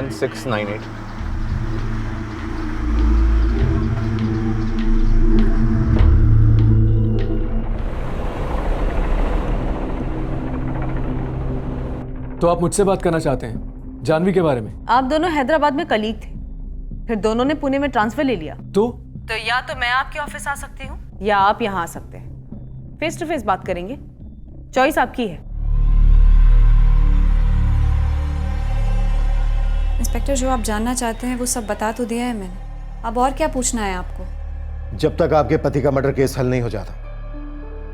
1698। तो आप मुझसे बात करना चाहते हैं जानवी के बारे में? आप दोनों हैदराबाद में कलीग थे, फिर दोनों ने पुणे में ट्रांसफर ले लिया। तो या तो मैं आपके ऑफिस आ सकती हूँ या आप यहाँ आ सकते हैं। फेस टू फेस बात करेंगे, चॉइस आपकी है। इंस्पेक्टर, जो आप जानना चाहते हैं वो सब बता तो दिया है मैंने। अब और क्या पूछना है आपको? जब तक आपके पति का मर्डर केस हल नहीं हो जाता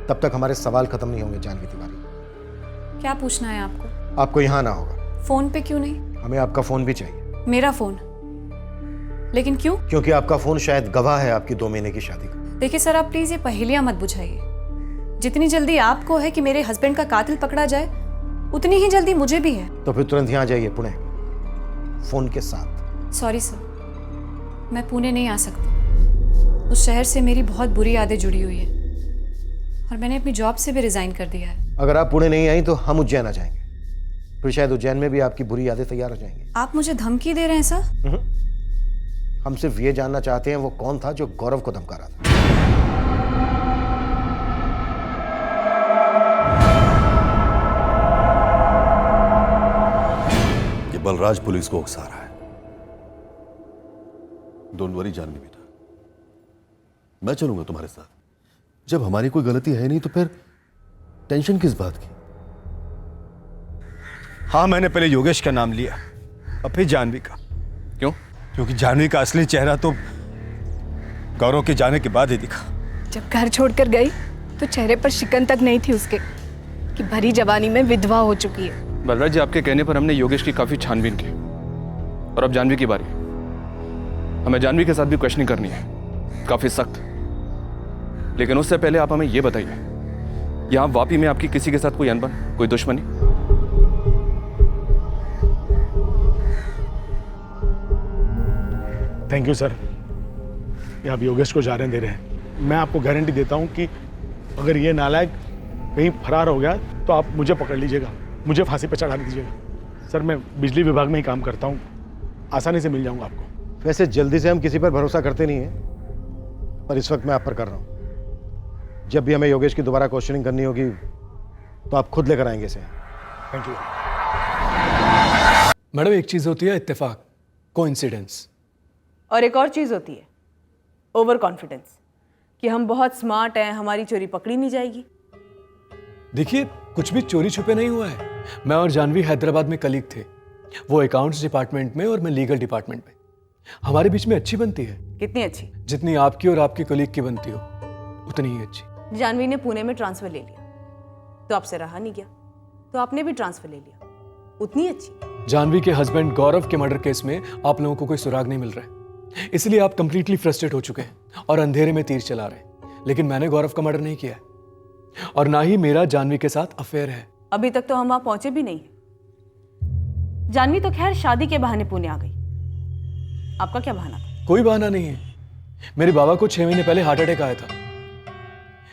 तब तक हमारे सवाल खत्म नहीं होंगे जानवी तिवारी। क्या पूछना है आपको? आपको यहाँ आना होगा। फोन पे क्यों नहीं? हमें आपका फोन भी चाहिए। मेरा फोन? लेकिन क्यों? क्योंकि आपका फोन शायद गवाह है आपकी 2 महीने की शादी का। देखिए सर, आप प्लीज ये पहेलियां मत बुझाइए। जितनी जल्दी आपको है कि मेरे हस्बैंड का कातिल पकड़ा जाए, उतनी ही जल्दी मुझे भी है। तो फिर तुरंत यहाँ जाइए पुणे, फोन के साथ। सॉरी सर, मैं पुणे नहीं आ सकती। उस शहर से मेरी बहुत बुरी यादें जुड़ी हुई है और मैंने अपनी जॉब से भी रिजाइन कर दिया है। अगर आप पुणे नहीं आई तो हम उज्जैन आ जाएंगे, फिर शायद उज्जैन में भी आपकी बुरी यादें तैयार हो जाएंगी। आप मुझे धमकी दे रहे हैं सर? हम सिर्फ ये जानना चाहते हैं वो कौन था जो गौरव को धमका रहा था। ये बलराज पुलिस को उकसा रहा है। डोंट वरी जानवी बेटा, मैं चलूंगा तुम्हारे साथ। जब हमारी कोई गलती है नहीं तो फिर टेंशन किस बात की? हाँ, मैंने पहले योगेश का नाम लिया और फिर जानवी का। क्यों? क्योंकि जानवी का असली चेहरा तो गौरव के जाने के बाद ही दिखा। जब घर छोड़कर गई तो चेहरे पर शिकन तक नहीं थी उसके कि भरी जवानी में विधवा हो चुकी है। बलराज जी, आपके कहने पर हमने योगेश की काफी छानबीन की और अब जानवी की बारी। हमें जानवी के साथ भी क्वेश्चनिंग करनी है, काफी सख्त। लेकिन उससे पहले आप हमें यह बताइए, यहां वापी में आपकी किसी के साथ कोई अनबन, कोई दुश्मनी? थैंक यू सर, ये आप योगेश को जाने दे रहे हैं। मैं आपको गारंटी देता हूँ कि अगर ये नालायक कहीं फरार हो गया तो आप मुझे पकड़ लीजिएगा, मुझे फांसी पर चढ़ा दीजिएगा। सर, मैं बिजली विभाग में ही काम करता हूँ, आसानी से मिल जाऊँगा आपको। वैसे जल्दी से हम किसी पर भरोसा करते नहीं हैं, पर इस वक्त मैं आप पर कर रहा हूँ। जब भी हमें योगेश की दोबारा क्वेश्चनिंग करनी होगी तो आप खुद लेकर आएंगे इसे। Thank you. मैडम, एक चीज होती है इत्तेफाक, कोइंसिडेंस, और एक और चीज होती है ओवर कॉन्फिडेंस, कि हम बहुत स्मार्ट हैं, हमारी चोरी पकड़ी नहीं जाएगी। देखिए, कुछ भी चोरी छुपे नहीं हुआ है। मैं और जानवी हैदराबाद में कलीग थे, वो अकाउंट्स डिपार्टमेंट में और मैं लीगल डिपार्टमेंट में। हमारे बीच में अच्छी बनती है। कितनी अच्छी? जितनी आपकी और आपके कलीग की बनती हो उतनी ही अच्छी। जानवी ने पुणे में ट्रांसफर ले लिया तो आपसे रहा नहीं गया, तो आपने भी ट्रांसफर ले लिया, उतनी अच्छी। जानवी के हस्बैंड गौरव के मर्डर केस में आप लोगों को कोई सुराग नहीं मिल रहा है, इसलिए आप कंप्लीटली फ्रस्ट्रेट हो चुके हैं और अंधेरे में तीर चला रहे हैं। लेकिन मैंने गौरव का मर्डर नहीं किया है और ना ही मेरा जानवी के साथ अफेयर है। अभी तक तो हम वहां पहुंचे भी नहीं है। जानवी तो खैर शादी के बहाने पुणे आ गई, आपका क्या बहाना था? कोई बहाना नहीं है। मेरे बाबा को 6 महीने पहले हार्ट अटैक आया था।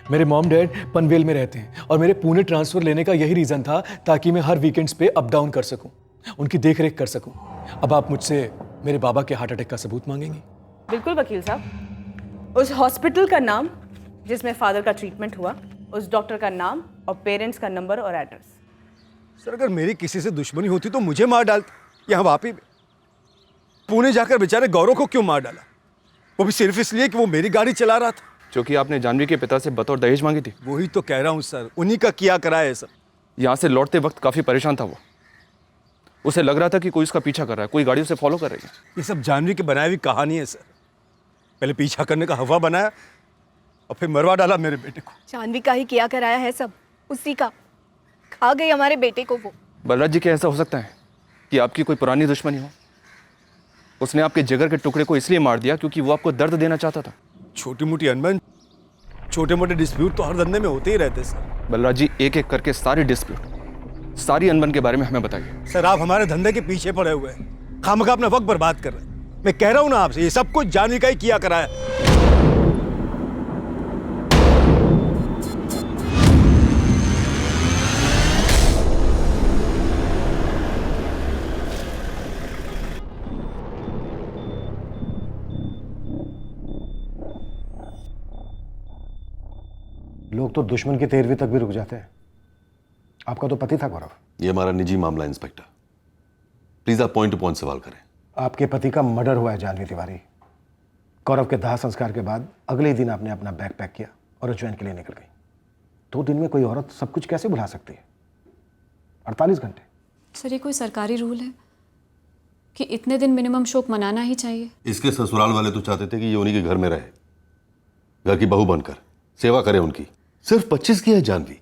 मेरे मॉम डैड पनवेल में रहते हैं और मेरे पुणे ट्रांसफर लेने का यही रीजन था ताकि मैं हर वीकेंड्स पे अप डाउन कर सकूं, उनकी देखरेख कर सकूं। अब आप मुझसे मेरे बाबा के हार्ट अटैक का सबूत मांगेंगे? बिल्कुल वकील साहब, उस हॉस्पिटल का नाम जिसमें फादर का ट्रीटमेंट हुआ, उस डॉक्टर का नाम और पेरेंट्स का नंबर और एड्रेस। सर, अगर मेरी किसी से दुश्मनी होती तो मुझे मार डालते। यहाँ वापी में पुणे जाकर बेचारे गौरव को क्यों मार डाला, वो भी सिर्फ इसलिए कि वो मेरी गाड़ी चला रहा था, जो कि आपने जानवी के पिता से बतौर दहेज मांगी थी। वही तो कह रहा हूँ सर, उन्हीं का किया कराया है सब। यहाँ से लौटते वक्त काफी परेशान था वो, उसे लग रहा था कि कोई उसका पीछा कर रहा है, कोई गाड़ी उसे फॉलो कर रही है। ये सब जानवी की बनाई हुई कहानी है सर। पहले पीछा करने का हवा बनाया और फिर मरवा डाला मेरे बेटे को। जानवी का ही किया कराया है सब, उसी का। खा गई हमारे बेटे को वो। बलराज जी, क्या ऐसा हो सकता है कि आपकी कोई पुरानी दुश्मनी हो? उसने आपके जिगर के टुकड़े को इसलिए मार दिया क्योंकि वो आपको दर्द देना चाहता था। छोटी मोटी अनबन, छोटे मोटे डिस्प्यूट तो हर धंधे में होते ही रहते सर। बलराज जी, एक एक करके सारी डिस्प्यूट, सारी अनबन के बारे में हमें बताइए। सर, आप हमारे धंधे के पीछे पड़े हुए हैं, खामखा अपना वक्त बर्बाद कर रहे हैं। मैं कह रहा हूं ना आपसे, ये सब कुछ जानवी का ही किया कराया। लोग तो दुश्मन की 13वीं तक भी रुक जाते हैं। आपका तो पति था गौरव। ये हमारा निजी मामला है इंस्पेक्टर, प्लीज आप पॉइंट टू पॉइंट सवाल करें। आपके पति का मर्डर हुआ है जानवी तिवारी। गौरव के दाह संस्कार के बाद अगले ही दिन आपने अपना बैग पैक किया और उज्जैन के लिए निकल गई। 2 दिन में कोई औरत सब कुछ कैसे भुला सकती है? 48 घंटे। सर ये कोई सरकारी रूल है कि इतने दिन मिनिमम शोक मनाना ही चाहिए? इसके ससुराल वाले तो चाहते थे कि ये उन्हीं के घर में रहे, घर की बहू बनकर सेवा करे उनकी। सिर्फ 25 की है जानवी,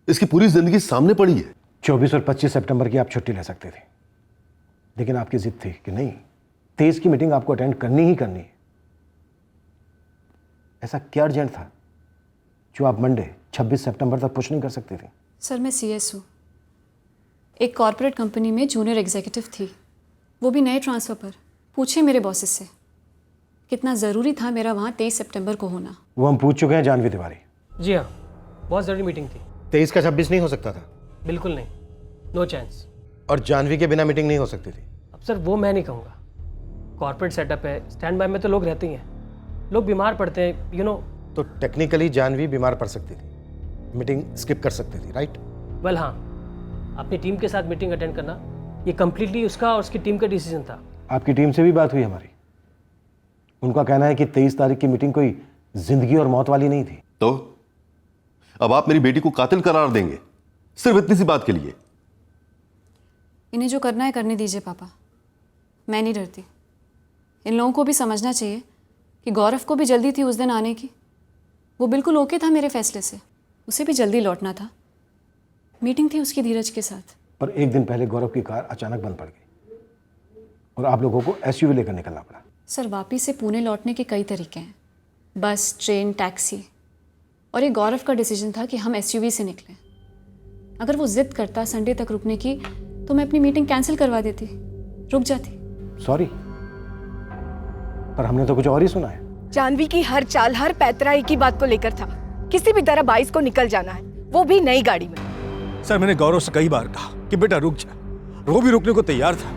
इसकी पूरी जिंदगी सामने पड़ी है। 24 और 25 सितंबर की आप छुट्टी ले सकते थे, लेकिन आपकी जिद थी कि नहीं, 23 की मीटिंग आपको अटेंड करनी ही करनी है। ऐसा क्या अर्जेंट था जो आप मंडे 26 सितंबर तक पुश नहीं कर सकती थी? सर मैं CS हूँ, एक कॉर्पोरेट कंपनी में जूनियर एग्जीक्यूटिव थी, वो भी नए ट्रांसफ़र पर। पूछे मेरे बॉसेस से कितना ज़रूरी था मेरा वहाँ 23 सितंबर को होना। वो हम पूछ चुके हैं जानवी तिवारी। जी हाँ, बहुत ज़रूरी मीटिंग थी। 23 का 26 नहीं हो सकता था? बिल्कुल नहीं, नो चांस। और जानवी के बिना मीटिंग नहीं हो सकती थी? अब सर वो मैं नहीं कहूँगा, कॉर्पोरेट सेटअप है, स्टैंड बाय में तो लोग रहते ही हैं, लोग बीमार पड़ते हैं, यू नो। तो टेक्निकली जानवी बीमार पड़ सकती थी, मीटिंग स्किप कर सकती थी, राइट? वेल हाँ, अपनी टीम के साथ मीटिंग अटेंड करना ये कम्प्लीटली उसका और उसकी टीम का डिसीजन था। आपकी टीम से भी बात हुई हमारी, उनका कहना है कि 23 तारीख की मीटिंग कोई जिंदगी और मौत वाली नहीं थी। तो अब आप मेरी बेटी को कातिल करार देंगे सिर्फ इतनी सी बात के लिए? इन्हें जो करना है करने दीजिए पापा, मैं नहीं डरती। इन लोगों को भी समझना चाहिए कि गौरव को भी जल्दी थी उस दिन आने की। वो बिल्कुल ओके था मेरे फैसले से, उसे भी जल्दी लौटना था, मीटिंग थी उसकी धीरज के साथ। पर एक दिन पहले गौरव की कार अचानक बंद पड़ गई और आप लोगों को SUV लेकर निकलना पड़ा। सर वापस से पुणे लौटने के कई तरीके हैं, बस, ट्रेन, टैक्सी, और ये गौरव का डिसीजन था कि हम SUV से निकलें। अगर वो जिद करता संडे तक रुकने की तो मैं अपनी मीटिंग कैंसिल करवा देती, रुक जाती। सॉरी, पर हमने तो कुछ और ही सुना है। जानवी की हर चाल, हर पैतरा एक ही बात को लेकर था, किसी भी तरह 22 को निकल जाना है, वो भी नई गाड़ी में। सर मैंने गौरव से कई बार कहा कि बेटा रुक जा, वो भी रुकने को तैयार था,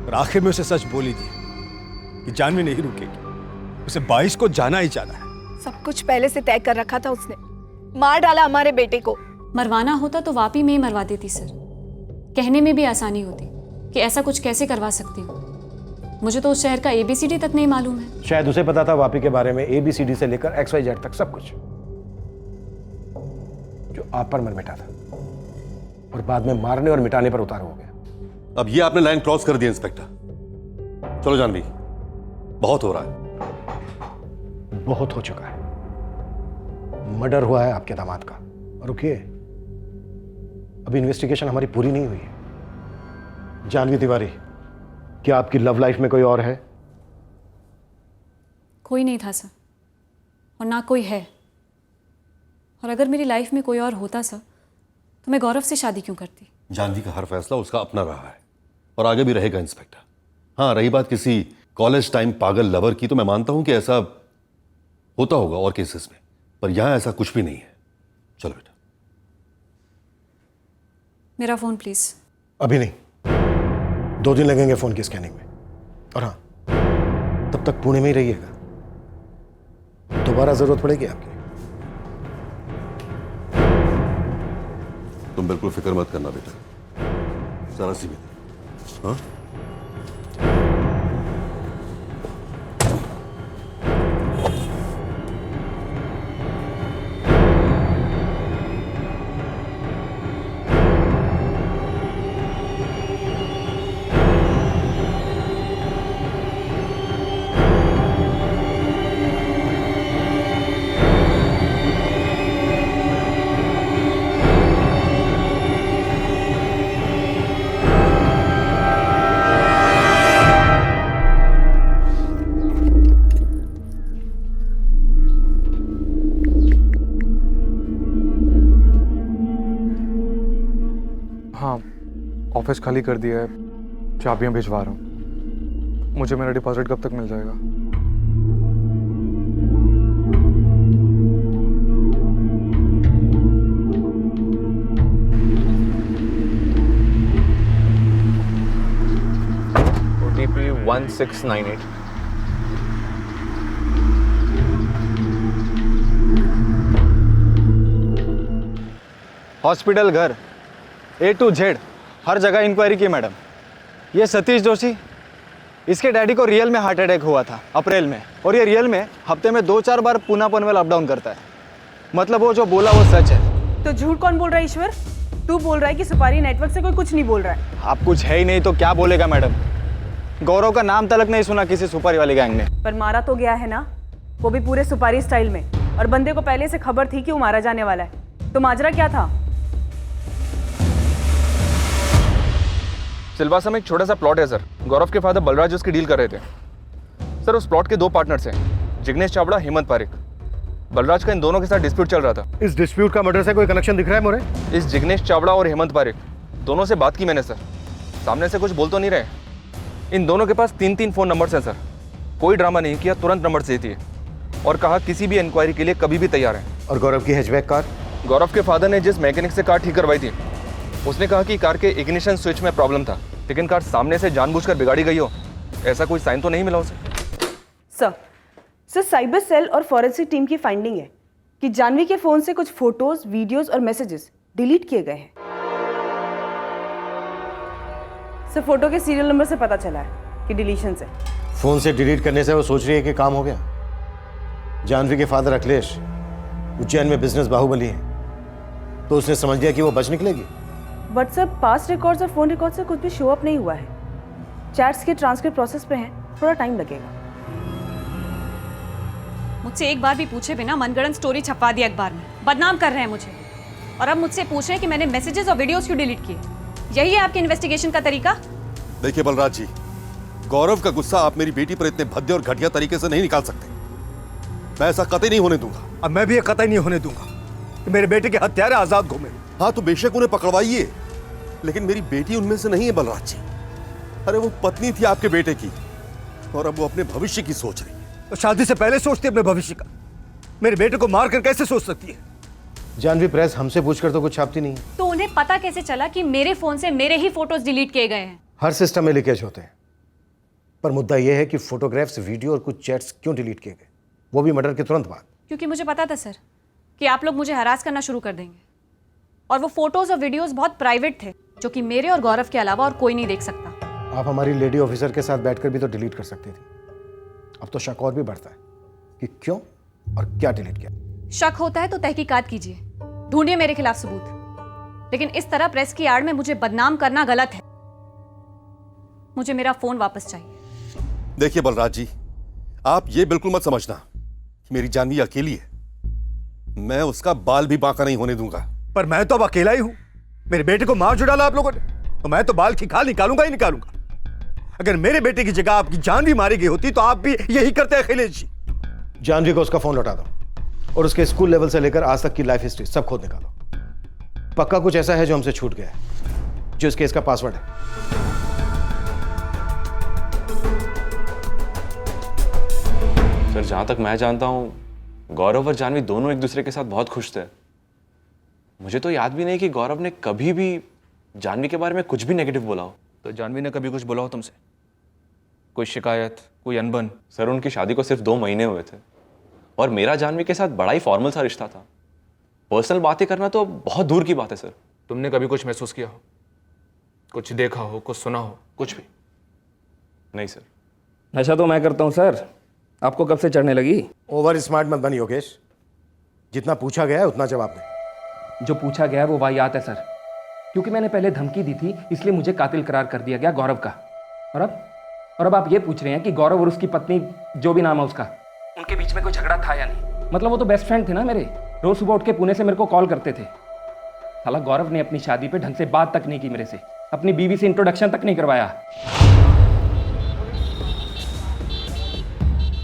पर आखिर में उसे सच बोल ही दिया कि जानवी नहीं रुकेगी, उसे 22 को जाना ही जाना है। सब कुछ पहले से तय कर रखा था उसने, मार डाला हमारे बेटे को। मरवाना होता तो वापी में ही मरवा देती सर, कहने में भी आसानी होती कि ऐसा कुछ कैसे करवा सकती हूँ। मुझे तो उस शहर का ABCD तक नहीं मालूम है। शायद उसे पता था वापी के बारे में, ABCD से लेकर XYZ तक सब कुछ, जो आप पर मर मिटा था और बाद में मारने और मिटाने पर उतारू हो गया। अब ये आपने लाइन क्रॉस कर दी इंस्पेक्टर। चलो जानवी, बहुत हो रहा है। बहुत हो चुका है। मर्डर हुआ है आपके दामाद का। रुकिए, अभी इन्वेस्टिगेशन हमारी पूरी नहीं हुई है। जानवी तिवारी, क्या आपकी लव लाइफ में कोई और है? कोई नहीं था सर, और ना कोई है। और अगर मेरी लाइफ में कोई और होता सर तो मैं गौरव से शादी क्यों करती? जानवी का हर फैसला उसका अपना रहा है और आगे भी रहेगा इंस्पेक्टर। हाँ, रही बात किसी कॉलेज टाइम पागल लवर की, तो मैं मानता हूं कि ऐसा होता होगा और केसेस में, पर यहां ऐसा कुछ भी नहीं है। चलो बेटा। मेरा फोन प्लीज। अभी नहीं, 2 दिन लगेंगे फोन की स्कैनिंग में। और हाँ, तब तक पुणे में ही रहिएगा, दोबारा जरूरत पड़ेगी आपकी। तुम बिल्कुल फिक्र मत करना बेटा, जरा सी भी। हाँ, हाँ, ऑफिस खाली कर दिया है, चाबियाँ भिजवा रहा हूँ। मुझे मेरा डिपॉजिट कब तक मिल जाएगा? OTP 1698। हॉस्पिटल, घर, A to Z हर जगह इंक्वायरी की मैडम। ये सतीश जोशी, इसके डैडी को रियल में हार्ट अटैक हुआ था अप्रैल में, और ये रियल में हफ्ते में 2-4 बार पूना पनवेल अप डाउन करता है। मतलब वो जो बोला वो सच है। तो झूठ कौन बोल रहा है ईश्वर? तू बोल रहा है कि सुपारी नेटवर्क से कोई कुछ नहीं बोल रहा है। आप कुछ है ही नहीं तो क्या बोलेगा मैडम? गौरव का नाम तलक नहीं सुना किसी सुपारी वाली गैंग ने। पर मारा तो गया है ना, वो भी पूरे सुपारी स्टाइल में, और बंदे को पहले से खबर थी कि वो मारा जाने वाला है। तो माजरा क्या था? सिलवासा में एक छोटा सा प्लॉट है सर। गौरव के फादर बलराज उसकी डील कर रहे थे सर। उस प्लॉट के 2 पार्टनर्स हैं, जिग्नेश चावड़ा, हेमंत पारिक। बलराज का इन दोनों के साथ डिस्प्यूट चल रहा था। इस डिस्प्यूट का मर्डर से कोई कनेक्शन दिख रहा है मोरे? इस जिग्नेश चावड़ा और हेमंत पारिक दोनों से बात की मैंने सर। सामने से कुछ बोल तो नहीं रहे। इन दोनों के पास 3-3 फ़ोन नंबर्स हैं सर। कोई ड्रामा नहीं किया, तुरंत नंबर दे दिए और कहा किसी भी इंक्वायरी के लिए कभी भी तैयार है। और गौरव की हैचबैक कार? गौरव के फादर ने जिस मैकेनिक से कार ठीक करवाई थी, उसने कहा कि कार के इग्निशन स्विच में प्रॉब्लम था, लेकिन कार सामने से जानबूझकर बिगाड़ी गई हो, ऐसा कोई साइन तो नहीं मिला उसे। सर साइबर सेल और फॉरेंसिक टीम की फाइंडिंग है कि जानवी के फोन से कुछ फोटोज, वीडियोस और मैसेजेस डिलीट किए गए हैं। सर फोटो के सीरियल नंबर से पता चला है कि डिलीशन से। फोन से डिलीट करने से वो सोच रही है कि काम हो गया। जानवी के फादर अखिलेश उज्जैन में बिजनेस बाहुबली है, तो उसने समझ लिया कि वो बच निकलेगी। बट सर पास्ट रिकॉर्ड्स और फोन रिकॉर्ड से कुछ भी शो अप नहीं हुआ है। चैट्स के ट्रांसक्रिप्ट प्रोसेस पे हैं, थोड़ा टाइम लगेगा। मुझसे एक बार भी पूछे बिना मनगढ़ंत स्टोरी छपवा दिया अखबार में, बदनाम कर रहे हैं मुझे। और अब मुझसे पूछ रहे हैं कि मैंने मैसेजेस और वीडियोस क्यों डिलीट किए। यही है आपके इन्वेस्टिगेशन का तरीका? देखिए बलराज जी, गौरव का गुस्सा आप मेरी बेटी पर इतने भद्दे और घटिया तरीके से नहीं निकाल सकते। मैं ऐसा कतई नहीं होने दूंगा। अब मैं भी ये कतई नहीं होने दूंगा कि मेरे बेटे के हत्यारे आजाद घूमे। हाँ तो बेशक उन्हें पकड़वाइए, लेकिन मेरी बेटी उनमें से नहीं है बलराज जी। अरे वो पत्नी थी आपके बेटे की, और अब वो अपने भविष्य की सोच रही है। तो शादी से पहले सोचती है अपने भविष्य का। मेरे बेटे को मारकर कैसे सोच सकती है? जानवी प्रेस हमसे पूछकर तो कुछ छापती नहीं। तो उन्हें पता कैसे चला कि मेरे फोन से मेरे ही फोटोज डिलीट किए गए हैं? हर सिस्टम में लीकेज होते हैं, पर मुद्दा यह है कि फोटोग्राफ्स, वीडियो और कुछ चैट्स क्यों डिलीट किए गए, वो भी मर्डर के तुरंत बाद। क्योंकि मुझे पता था सर कि आप लोग मुझे हरास करना शुरू कर देंगे, और वो फोटोज और वीडियोस बहुत प्राइवेट थे, जो कि मेरे और गौरव के अलावा और कोई नहीं देख सकता। आप हमारी लेडी ऑफिसर के साथ बैठकर भी तो डिलीट कर सकती थी। अब तो शक और भी बढ़ता है कि क्यों और क्या डिलीट किया। शक होता है तो तहकीकात कीजिए, ढूंढिए मेरे खिलाफ सबूत, लेकिन इस तरह प्रेस की आड़ में मुझे बदनाम करना गलत है। मुझे मेरा फोन वापस चाहिए। देखिए बलराज जी, आप ये बिल्कुल मत समझना कि मेरी जानवी अकेली है। मैं उसका बाल भी बांका नहीं होने दूंगा। पर मैं तो अब अकेला ही हूं। मेरे बेटे को मार जो डाला आप लोगों ने, तो मैं तो बाल की खाल निकालूंगा ही निकालूंगा। अगर मेरे बेटे की जगह आपकी जानवी मारी गई होती तो आप भी यही करते अखिलेश जी। जानवी को उसका फोन लौटा दो और उसके स्कूल लेवल से लेकर आज तक की लाइफ हिस्ट्री सब खोद निकालो। पक्का कुछ ऐसा है जो हमसे छूट गया है, जो इस केस का पासवर्ड है। सर जहाँ तक मैं जानता हूँ, गौरव और जानवी दोनों एक दूसरे के साथ बहुत खुश थे। मुझे तो याद भी नहीं कि गौरव ने कभी भी जानवी के बारे में कुछ भी नेगेटिव बोला हो। तो जानवी ने कभी कुछ बोला हो तुमसे? कोई शिकायत, कोई अनबन? सर उनकी शादी को सिर्फ 2 महीने हुए थे, और मेरा जानवी के साथ बड़ा ही फॉर्मल सा रिश्ता था। पर्सनल बातें करना तो बहुत दूर की बात है सर। तुमने कभी कुछ महसूस किया हो, कुछ देखा हो, कुछ सुना हो? कुछ भी नहीं सर। नशा तो मैं करता हूँ सर, आपको कब से चढ़ने लगी? ओवर स्मार्ट मत बनी योगेश, जितना पूछा गया है उतना जवाब दे। जो पूछा गया है वो वाहियात है सर, क्योंकि मैंने पहले धमकी दी थी, इसलिए मुझे कातिल करार कर दिया गया गौरव का। और अब आप ये पूछ रहे हैं कि गौरव और उसकी पत्नी, जो भी नाम है उसका, उनके बीच में कोई झगड़ा था या नहीं? मतलब वो तो बेस्ट फ्रेंड थे ना मेरे, रोज सुबह उठ के पुणे से मेरे को कॉल करते थे। साला गौरव ने अपनी शादी पे ढंग से बात तक नहीं की मेरे से, अपनी बीवी से इंट्रोडक्शन तक नहीं करवाया।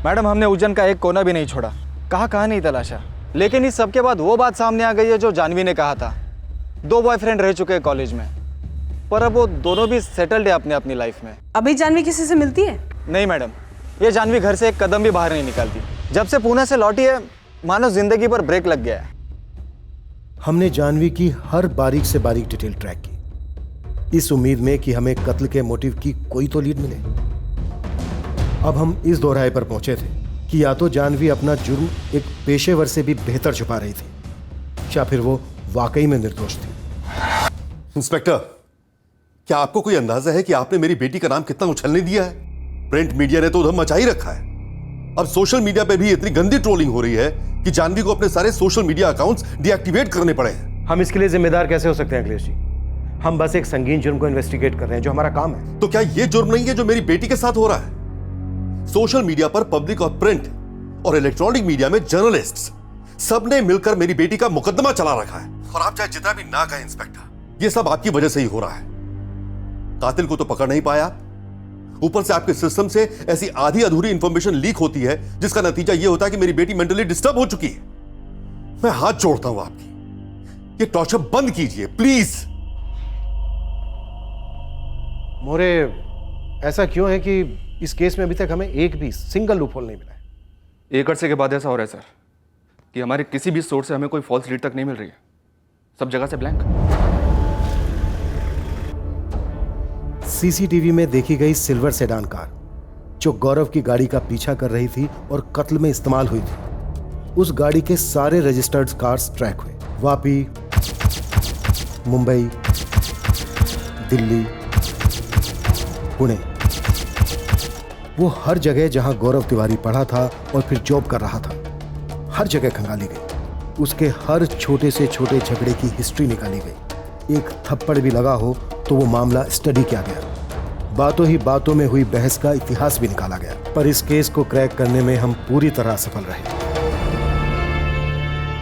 मैडम हमने उज्जैन का एक कोना भी नहीं छोड़ा, कहाँ नहीं तलाशा, लेकिन इस सब के बाद वो बात सामने आ गई है जो जानवी ने कहा था। 2 बॉयफ्रेंड रह चुके हैं कॉलेज में, पर अब वो दोनों भी सेटल्ड है अपनी अपनी लाइफ में। अभी जानवी किसी से मिलती है? नहीं मैडम, ये जानवी घर से एक कदम भी बाहर नहीं निकालती। जब से पुणे से लौटी है, मानो जिंदगी पर ब्रेक लग गया है। हमने जानवी की हर बारीक से बारीक डिटेल ट्रैक की, इस उम्मीद में कि हमें कत्ल के मोटिव की कोई तो लीड मिले। अब हम इस दोहराए पर पहुंचे थे कि या तो जानवी अपना जुर्म एक पेशेवर से भी बेहतर छुपा रही थी, या फिर वो वाकई में निर्दोष थी। इंस्पेक्टर, क्या आपको कोई अंदाजा है कि आपने मेरी बेटी का नाम कितना उछलने दिया है? प्रिंट मीडिया ने तो उधम मचा ही रखा है। अब सोशल मीडिया पे भी इतनी गंदी ट्रोलिंग हो रही है कि जाह्नवी को अपने सारे सोशल मीडिया अकाउंट्स डीएक्टिवेट करने पड़े हैं। हम इसके लिए जिम्मेदार कैसे हो सकते हैं अखिलेश जी? हम बस एक संगीन जुर्म को इन्वेस्टिगेट कर रहे हैं, जो हमारा काम है। तो क्या यह जुर्म नहीं है जो मेरी बेटी के साथ हो रहा है? सोशल मीडिया पर पब्लिक और प्रिंट और इलेक्ट्रॉनिक मीडिया में जर्नलिस्ट्स सबने मिलकर मेरी बेटी का मुकदमा चला रखा है। और आप चाहे जितना भी ना कहें इंस्पेक्टर, यह सब आपकी वजह से ही हो रहा है। कातिल को तो पकड़ नहीं पाया, ऊपर से आपके सिस्टम से ऐसी आधी अधूरी इंफॉर्मेशन लीक होती है जिसका नतीजा यह होता है कि मेरी बेटी मेंटली डिस्टर्ब हो चुकी है। मैं हाथ जोड़ता हूं आपकी, ये टॉर्चर बंद कीजिए प्लीज। मोरे, ऐसा क्यों है कि इस केस में अभी तक हमें एक भी सिंगल लूपहोल नहीं मिला है? एक अरसे के बाद ऐसा हो रहा है सर कि हमारे किसी भी सोर्स से हमें कोई फॉल्स लीड तक नहीं मिल रही है, सब जगह से ब्लैंक। सीसीटीवी में देखी गई सिल्वर सेडान कार जो गौरव की गाड़ी का पीछा कर रही थी और कत्ल में इस्तेमाल हुई थी, उस गाड़ी के सारे रजिस्टर्ड कार्स ट्रैक हुए। वापी, मुंबई, दिल्ली, पुणे, वो हर जगह जहां गौरव तिवारी पढ़ा था और फिर जॉब कर रहा था, हर जगह खंगाली गई। उसके हर छोटे से छोटे झगड़े की हिस्ट्री निकाली गई। एक थप्पड़ भी लगा हो तो वो मामला स्टडी किया गया। बातों ही बातों में हुई बहस का इतिहास भी निकाला गया। पर इस केस को क्रैक करने में हम पूरी तरह सफल रहे।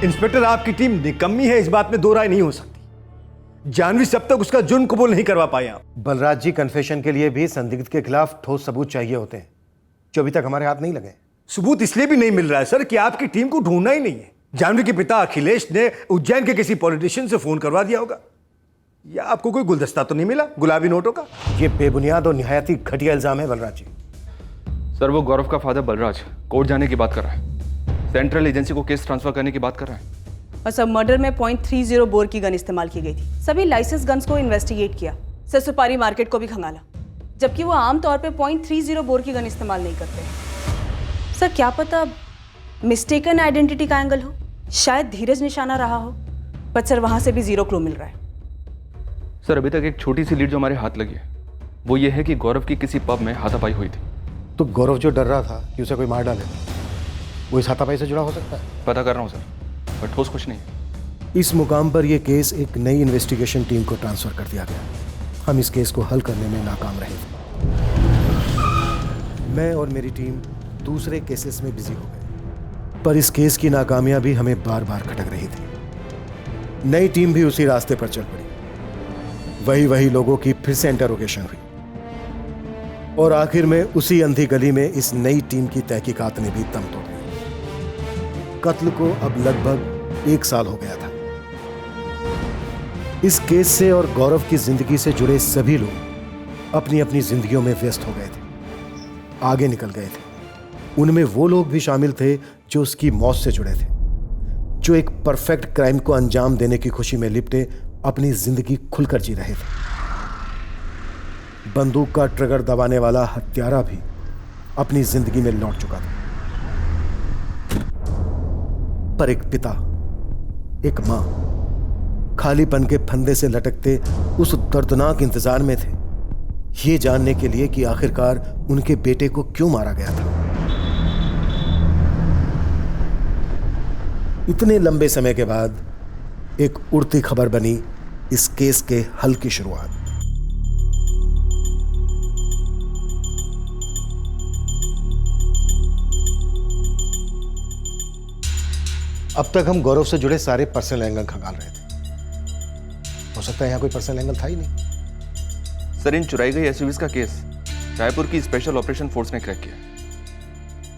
इंस्पेक्टर, आपकी टीम निकम्मी है, इस बात में दो राय नहीं हो सकती। जाह्नवी से अब तक उसका जुर्म कबूल नहीं करवा पाए आप। बलराज जी, कन्फेशन के लिए भी संदिग्ध के खिलाफ ठोस सबूत चाहिए होते हैं, जो अभी तक हमारे हाथ नहीं लगे। सबूत इसलिए भी नहीं मिल रहा है सर कि आपकी टीम को ढूंढना ही नहीं है। जाह्नवी के पिता अखिलेश ने उज्जैन के किसी पॉलिटिशियन से फोन करवा दिया होगा, या आपको कोई गुलदस्ता तो नहीं मिला गुलाबी नोटों का? ये बेबुनियाद और निहायत ही घटिया इल्जाम है बलराज जी। सर, वो गौरव का फादर बलराज कोर्ट जाने की बात कर रहा है, सेंट्रल एजेंसी को केस ट्रांसफर करने की बात कर रहा है। और सर, मर्डर में .30 बोर की गन इस्तेमाल की गई थी। सभी लाइसेंस गन्स को इन्वेस्टिगेट किया, सर सुपारी मार्केट को भी खंगाला, जबकि वो आमतौर पे .30 बोर की गन इस्तेमाल नहीं करते। सर, क्या पता मिस्टेकन आइडेंटिटी का एंगल हो, शायद धीरज निशाना रहा हो, पर सर वहां से भी जीरो क्लू मिल रहा है। सर, अभी तक एक छोटी सी लीड जो हमारे हाथ लगी है वो ये है कि गौरव की किसी पब में हाथापाई हुई थी। तो गौरव जो डर रहा था कि उसे कोई मार डाले, वो इस हाथापाई से जुड़ा हो सकता है? पता कर रहा हूँ सर, पर ठोस कुछ नहीं। इस मुकाम पर यह केस एक नई इन्वेस्टिगेशन टीम को ट्रांसफर कर दिया गया। हम इस केस को हल करने में नाकाम रहे थे। मैं और मेरी टीम दूसरे केसेस में बिजी हो गए, पर इस केस की नाकामयाबी हमें बार बार खटक रही थी। नई टीम भी उसी रास्ते पर चल पड़ी। वही लोगों की फिर से इंटरोगेशन हुई और आखिर में उसी अंधी गली में इस नई टीम की तहकीकात ने भी दम तोड़ दी। कत्ल को अब लगभग 1 साल हो गया था। इस केस से और गौरव की जिंदगी से जुड़े सभी लोग अपनी अपनी जिंदगियों में व्यस्त हो गए थे, आगे निकल गए थे। उनमें वो लोग भी शामिल थे जो उसकी मौत से जुड़े थे, जो एक परफेक्ट क्राइम को अंजाम देने की खुशी में लिपटे अपनी जिंदगी खुलकर जी रहे थे। बंदूक का ट्रिगर दबाने वाला हत्यारा भी अपनी जिंदगी में लौट चुका था, पर एक पिता, एक मां खालीपन के फंदे से लटकते उस दर्दनाक इंतजार में थे, ये जानने के लिए कि आखिरकार उनके बेटे को क्यों मारा गया था। इतने लंबे समय के बाद एक उड़ती खबर बनी इस केस के हल की शुरुआत। अब तक हम गौरव से जुड़े सारे पर्सनल एंगल खंगाल रहे थे। हो सकता है यहां कोई पर्सनल एंगल था ही नहीं। सर, इन चुराई गई एसयूवीज का केस रायपुर की स्पेशल ऑपरेशन फोर्स ने क्रैक किया,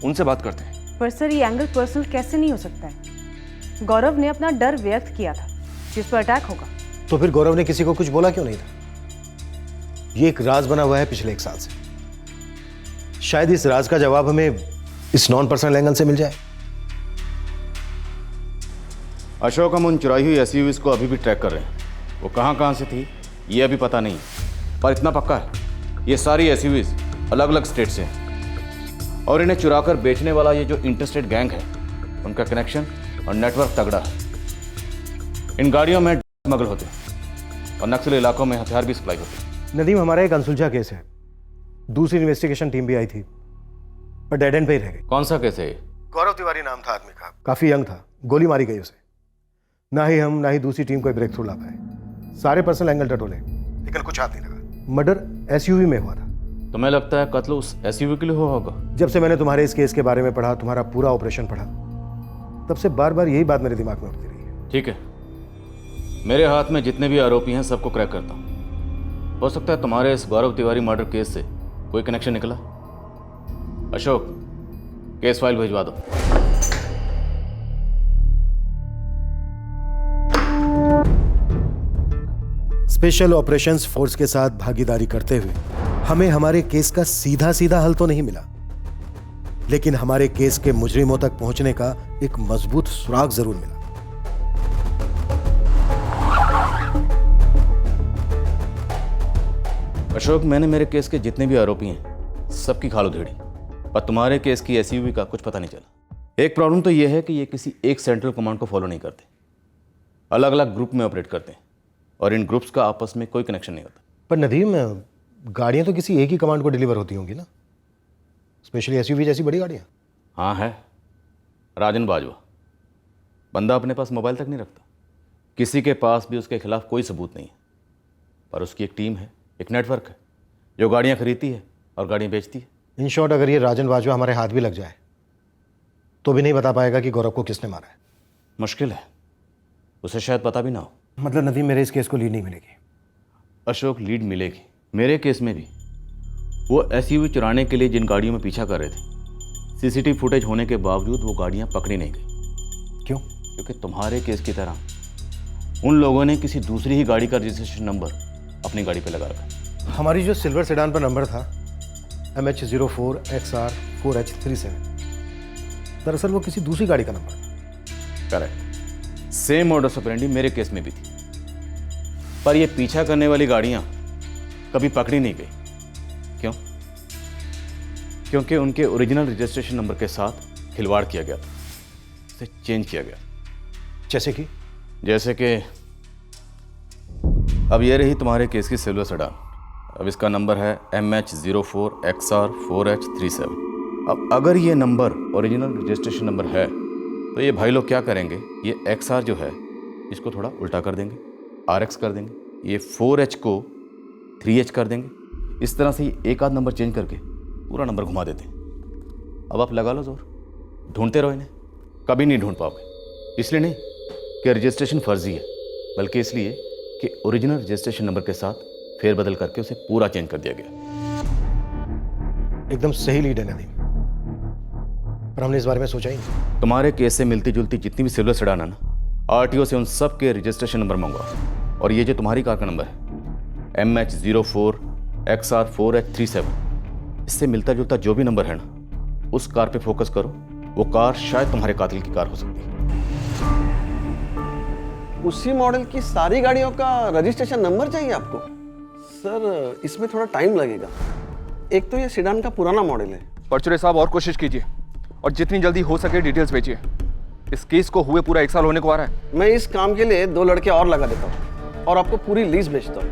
उनसे बात करते हैं। पर सर, ये एंगल पर्सनल कैसे नहीं हो सकता है? गौरव ने अपना डर व्यक्त किया था जिस पर अटैक होगा। तो फिर गौरव ने किसी को कुछ बोला क्यों नहीं था? ये एक राज बना हुआ है पिछले 1 साल से। शायद इस राज का जवाब हमें इस नॉन पर्सनल एंगल से मिल जाए। अशोक, हम उन चुराई हुई एसयूवीज को अभी भी ट्रैक कर रहे हैं। वो कहां से थी ये अभी पता नहीं, पर इतना पक्का है ये सारी एसयूवीज अलग अलग स्टेट से हैं और इन्हें चुराकर बेचने वाला ये जो इंटरस्टेट गैंग है उनका कनेक्शन और नेटवर्क तगड़ा है। इन गाड़ियों में स्मगल होते हैं और नक्सली इलाकों में हथियार भी सप्लाई होते हैं। नदीम, हमारा एक अनसुलझा केस है। दूसरी इन्वेस्टिगेशन टीम भी आई थी पर डेड एंड पे ही रह गई। कौन सा केस है ये? गौरव तिवारी नाम था आदमी का, काफी यंग था, गोली मारी गई उसे। ना ही हम ना ही दूसरी टीम कोई ब्रेक थ्रू ला पाए। सारे पर्सनल एंगल टटोले लेकिन कुछ हाथ नहीं लगा। मर्डर एसयूवी में हुआ था। तुम्हें लगता है कत्ल उस एसयूवी के लिए हुआ होगा? जब से मैंने तुम्हारे इस केस के बारे में पढ़ा, तुम्हारा पूरा ऑपरेशन पढ़ा, तब से बार बार यही बात मेरे दिमाग में उठती रही है। ठीक है, मेरे हाथ में जितने भी आरोपी हैं सबको क्रैक करता हूं। हो सकता है तुम्हारे इस गौरव तिवारी मर्डर केस से कोई कनेक्शन निकला। अशोक, केस फाइल भिजवा दो। स्पेशल ऑपरेशंस फोर्स के साथ भागीदारी करते हुए हमें हमारे केस का सीधा सीधा हल तो नहीं मिला, लेकिन हमारे केस के मुजरिमों तक पहुंचने का एक मजबूत सुराग जरूर मिला। अशोक, मैंने मेरे केस के जितने भी आरोपी हैं सबकी खाल उधेड़ी, पर तुम्हारे केस की एसयूवी का कुछ पता नहीं चला। एक प्रॉब्लम तो यह है कि ये किसी एक सेंट्रल कमांड को फॉलो नहीं करते, अलग अलग ग्रुप में ऑपरेट करते हैं और इन ग्रुप्स का आपस में कोई कनेक्शन नहीं होता। पर नदीम, गाड़ियां तो किसी एक ही कमांड को डिलीवर होती होंगी ना, स्पेशली एसयूवी जैसी बड़ी गाड़ियां। हाँ है, राजन बाजवा। बंदा अपने पास मोबाइल तक नहीं रखता, किसी के पास भी उसके खिलाफ कोई सबूत नहीं है, पर उसकी एक टीम है, एक नेटवर्क है जो गाड़ियां खरीदती है और गाड़ियां बेचती है। इन शॉर्ट, अगर ये राजन बाजवा हमारे हाथ भी लग जाए तो भी नहीं बता पाएगा कि गौरव को किसने मारा है। मुश्किल है, उसे शायद पता भी ना हो। मतलब नदीम, मेरे इस केस को लीड नहीं मिलेगी। अशोक, लीड मिलेगी। मेरे केस में भी वो एसयूवी चुराने के लिए जिन गाड़ियों में पीछा कर रहे थे, सीसीटीवी फुटेज होने के बावजूद वो गाड़ियां पकड़ी नहीं गई। क्यों? क्योंकि तुम्हारे केस की तरह उन लोगों ने किसी दूसरी ही गाड़ी का रजिस्ट्रेशन नंबर अपनी गाड़ी पे लगा रखा। हमारी जो सिल्वर सेडान पर नंबर था MH04XR4H37, दरअसल वो किसी दूसरी गाड़ी का नंबर था। करेक्ट, सेम मॉडस ऑपरेंडी मेरे केस में भी थी, पर ये पीछा करने वाली गाड़ियां कभी पकड़ी नहीं गई। क्यों? क्योंकि उनके ओरिजिनल रजिस्ट्रेशन नंबर के साथ खिलवाड़ किया गया था, उसे चेंज किया गया। जैसे कि अब ये रही तुम्हारे केस की सिल्वर सेडान। अब इसका नंबर है MH04XR4H37। अब अगर ये नंबर ओरिजिनल रजिस्ट्रेशन नंबर है तो ये भाई लोग क्या करेंगे, ये XR जो है इसको थोड़ा उल्टा कर देंगे, RX कर देंगे, ये 4H को 3H कर देंगे। इस तरह से ये एक आध नंबर चेंज करके पूरा नंबर घुमा देते हैं। अब आप लगा लो जोर, ढूंढते रहो इन्हें, कभी नहीं ढूंढ पाओगे। इसलिए नहीं कि रजिस्ट्रेशन फर्जी है, बल्कि इसलिए कि ओरिजिनल रजिस्ट्रेशन नंबर के साथ फेरबदल करके उसे पूरा चेंज कर दिया गया। एकदम सही लीड है नदीम, पर हमने इस बारे में सोचा ही नहीं। तुम्हारे केस से मिलती जुलती जितनी भी सिल्वर सेडान है ना, आरटीओ से उन सब के रजिस्ट्रेशन नंबर मंगवाओ। और ये जो तुम्हारी कार का नंबर है MH04XR4H37, इससे मिलता जुलता जो भी नंबर है ना, उस कार पे फोकस करो। वो कार शायद तुम्हारे कातिल की कार हो सकती है। उसी मॉडल की सारी गाड़ियों का रजिस्ट्रेशन नंबर चाहिए आपको? सर, इसमें थोड़ा टाइम लगेगा। एक तो ये सेडान का पुराना मॉडल है। परचुरे साहब, और कोशिश कीजिए और जितनी जल्दी हो सके डिटेल्स भेजिए। इस केस को हुए पूरा 1 साल होने को आ रहा है। मैं इस काम के लिए 2 लड़के और लगा देता हूँ और आपको पूरी लिस्ट भेजता हूँ।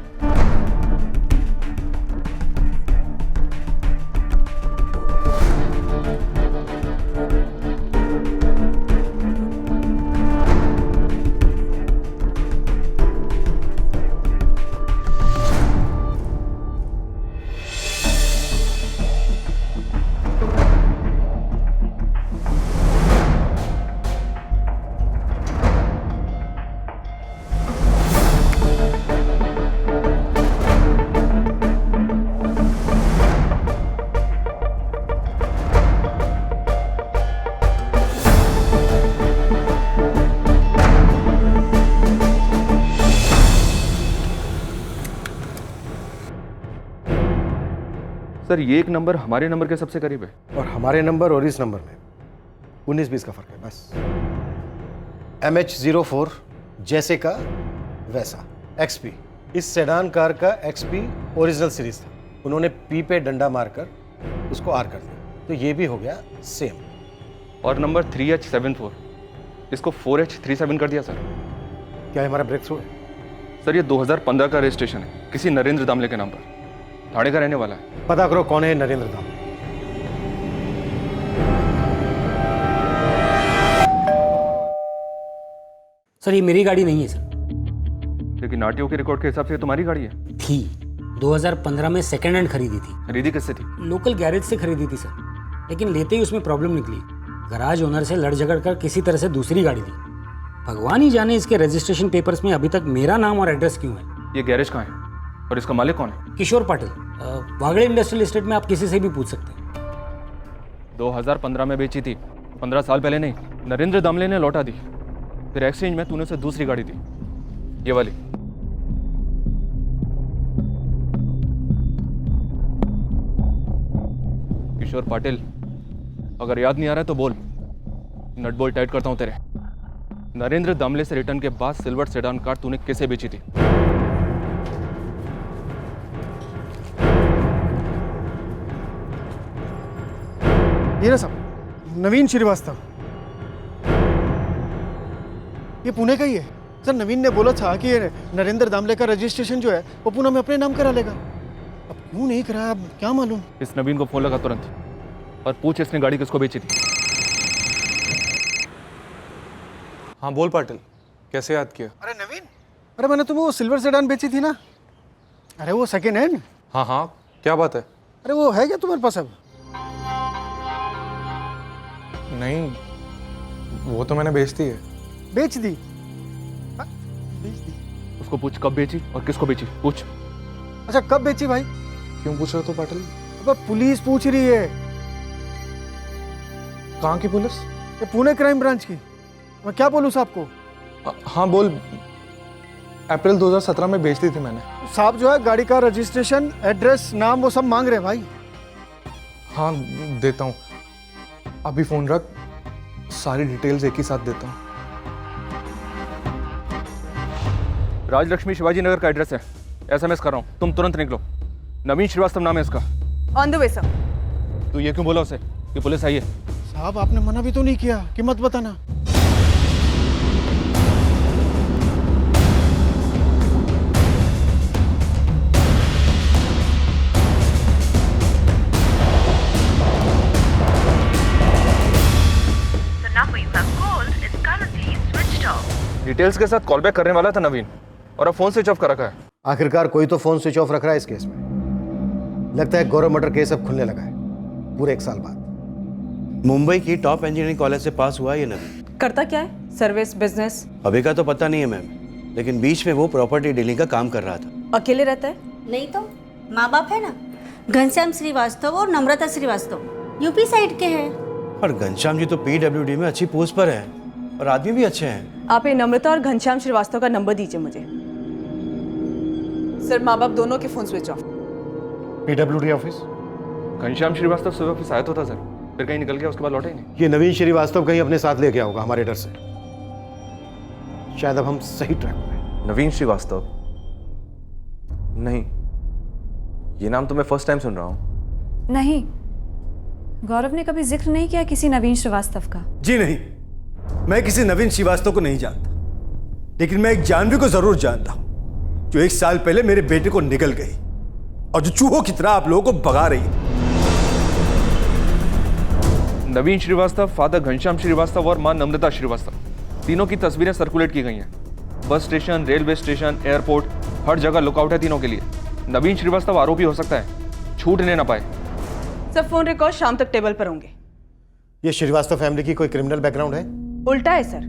सर, ये एक नंबर हमारे नंबर के सबसे करीब है और हमारे नंबर और इस नंबर में 19-20 का फर्क है बस। MH04 जैसे का वैसा XP, इस सेडान कार का XP ओरिजिनल सीरीज था। उन्होंने P पे डंडा मारकर उसको R कर दिया, तो ये भी हो गया सेम। और नंबर 3H74 इसको 4H37 कर दिया सर। क्या है हमारा ब्रेक थ्रू है? सर ये 2015 का रजिस्ट्रेशन है, किसी नरेंद्र दामले के नाम पर, ठाणे का रहने वाला है। पता करो कौन है नरेंद्र दामले। सर ये मेरी गाड़ी नहीं है सर। लेकिन आरटीओ के रिकॉर्ड के हिसाब से ये तुम्हारी गाड़ी है। थी 2015 में सेकेंड हैंड खरीदी थी। खरीदी किससे थी? लोकल गैरेज से खरीदी थी सर, लेकिन लेते ही उसमें प्रॉब्लम निकली। गराज ओनर से लड़ झगड़ कर किसी तरह से दूसरी गाड़ी दी। भगवान ही जाने इसके रजिस्ट्रेशन पेपर्स में अभी तक मेरा नाम और एड्रेस क्यों है। ये गैरेज कहाँ है और इसका मालिक कौन है? किशोर पाटिल, वागड़े इंडस्ट्रियल एस्टेट में आप किसी से भी पूछ सकते हैं। 2015 में बेची थी, 15 साल पहले नहीं। नरेंद्र दामले ने लौटा दी, फिर एक्सचेंज में तूने उसे दूसरी गाड़ी दी, ये वाली। किशोर पाटिल, अगर याद नहीं आ रहा है तो बोल, नट बोल्ट टाइट करता हूं तेरे। नरेंद्र दामले से रिटर्न के बाद सिल्वर सेडान कार तूने किसे बेची थी? ये ना सब नवीन श्रीवास्तव, ये पुणे का ही है सर। नवीन ने बोला था कि ये नरेंद्र दामले का रजिस्ट्रेशन जो है वो पुणे में अपने नाम करा लेगा। अब क्यों नहीं कराया, अब क्या मालूम। इस नवीन को फोन लगा तुरंत और पूछ इसने गाड़ी किसको बेची थी। हाँ बोल पाटिल, कैसे याद किया? अरे नवीन, अरे मैंने तुम्हें वो सिल्वर सेडान बेची थी ना, अरे वो सेकेंड हैंड। हाँ हाँ, क्या बात है? अरे वो है क्या तुम्हारे पास अब? नहीं, वो तो मैंने बेच दी है। बेच दी? उसको पूछ कब बेची और किसको बेची, पूछ। अच्छा कब बेची भाई? क्यों पूछ रहे हो पाटिल? अब पुलिस पूछ रही है। कहाँ की पुलिस? ये पुणे क्राइम ब्रांच की। मैं क्या बोलूँ साहब को? हाँ बोल। अप्रैल 2017 में बेच दी थी मैंने। साहब जो है गाड़ी का रजिस्ट्रेशन, एड्रेस, नाम वो सब मांग रहे हैं भाई। हाँ देता हूँ, अभी फोन रख, सारी डिटेल्स एक ही साथ देता हूँ। राजलक्ष्मी शिवाजी नगर का एड्रेस है, एसएमएस कर रहा हूँ, तुम तुरंत निकलो। नवीन श्रीवास्तव नाम है इसका। On the way sir. तू ये क्यों बोला उसे कि पुलिस आई है? साहब आपने मना भी तो नहीं किया कि मत बताना। डिटेल्स के साथ कॉल बैक करने वाला था नवीन, और अब फोन स्विच ऑफ कर रखा है। आखिरकार कोई तो फोन स्विच ऑफ रख रहा है इस केस में। लगता है गौरव मर्डर केस अब खुलने लगा है पूरे 1 साल बाद। मुंबई की टॉप इंजीनियरिंग कॉलेज से पास हुआ ये नवीन। करता क्या है? Service, business? अभी का तो पता नहीं है मैम, लेकिन बीच में वो प्रॉपर्टी डीलिंग का काम कर रहा था। अकेले रहता है? नहीं तो माँ बाप है ना, घनश्याम श्रीवास्तव और नम्रता श्रीवास्तव, यूपी साइड के हैं। और घनश्याम जी तो पीडब्ल्यूडी में अच्छी पोस्ट पर है और आदमी भी अच्छे हैं। आप ये नम्रता और घनश्याम श्रीवास्तव का नंबर दीजिए मुझे। सर माँ बाप दोनों के phone switch off. PWD office? Ghanshyam Shrivastava सुबह ऑफिस आया तो था सर, फिर कहीं निकल गया, उसके बाद लौटा ही नहीं। ये नवीन श्रीवास्तव कहीं अपने साथ ले गया होगा हमारे डर से। शायद अब हम सही ट्रैक पे। नवीन श्रीवास्तव? नहीं, ये नाम तो मैं फर्स्ट टाइम सुन रहा हूँ। नहीं, गौरव ने कभी जिक्र नहीं किया किसी नवीन श्रीवास्तव का। जी नहीं, मैं किसी नवीन श्रीवास्तव को नहीं जानता, लेकिन मैं एक जानवी को जरूर जानता हूं जो 1 साल पहले मेरे बेटे को निकल गई और जो चूहों की तरह आप लोगों को भगा रही है। नवीन श्रीवास्तव, फादर घनश्याम श्रीवास्तव और मां नम्रता श्रीवास्तव, तीनों की तस्वीरें सर्कुलेट की गई हैं। Bus station, railway station, airport, हर जगह लुकआउट है तीनों के लिए। नवीन श्रीवास्तव आरोपी हो सकता है, छूटने ना पाए। सब फोन रिकॉर्ड शाम तक टेबल पर होंगे। ये श्रीवास्तव फैमिली की कोई क्रिमिनल बैकग्राउंड है? उल्टा है सर।